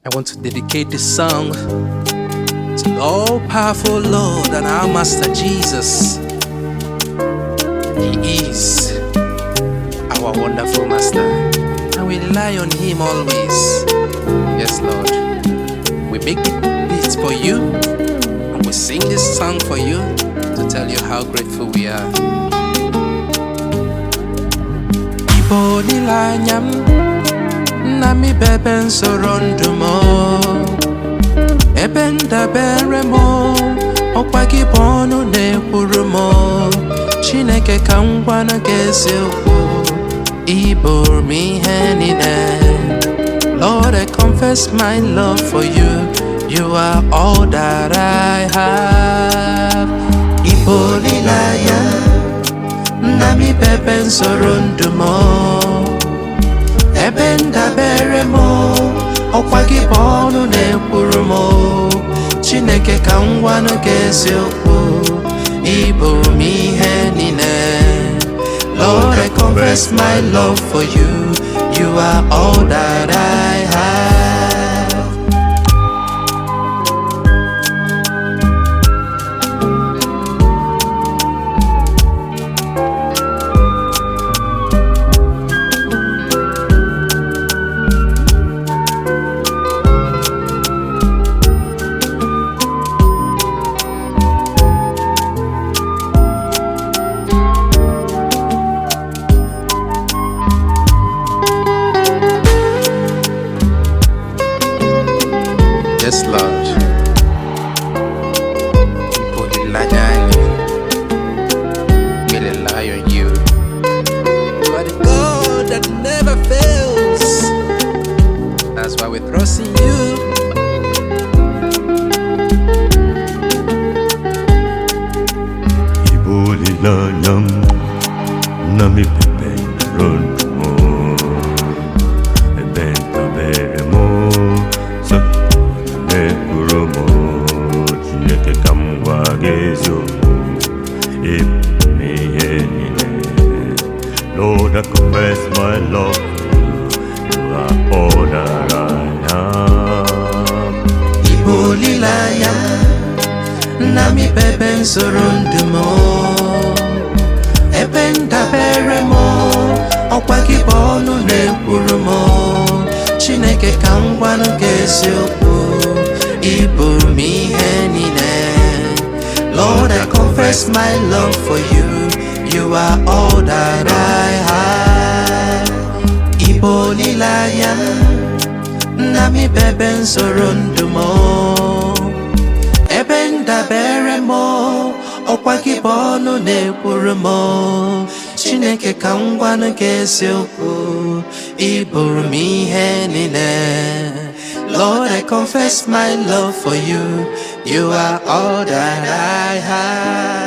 I want to dedicate this song to the all-powerful Lord and our Master Jesus. He is our wonderful Master, and we rely on Him always. Yes, Lord. We make this for you, and we sing this song for you to tell you how grateful we are. Ibu Olilanyam, nami beben sorondumo, ebenda beremo, okwagi bonu ne kurumo, Chineke kangwana gesilko, Ibu mi henine. Lord, I confess my love for you. You are all that I have. Ibu Olilanyam, nami beben sorondumo, ebenda beremo, okwagi bonu ne kurumo, Chineke kangwana gesilko, Ibu mi henine. Lord, I confess my love for you. You are all that I have. Yes, Lord. Ibu Olilanyam, we rely on you. You are the God that never fails. That's why we trust in you. Ibu Olilanyam, nami beben sorondumo, ebenda beremo, Chineke kangwa gesilko, Ibu mi henine. Lord, I confess my love for you. You are all that I am. Ibu Olilanyam, nami beben sorondumo, ebenda beremo, okwagi bonu ne kurumo, Chineke kangwana gesilko, Ibu mi henine. Lord, I confess my love for you. You are all that I have. Ibu Olilanyam, nami beben sorondumo, ebenda beremo, okwagi bonu ne kurumo, Chineke kangwana gesilko, Ibu mi henine. Lord, I confess my love for you. You are all that I have.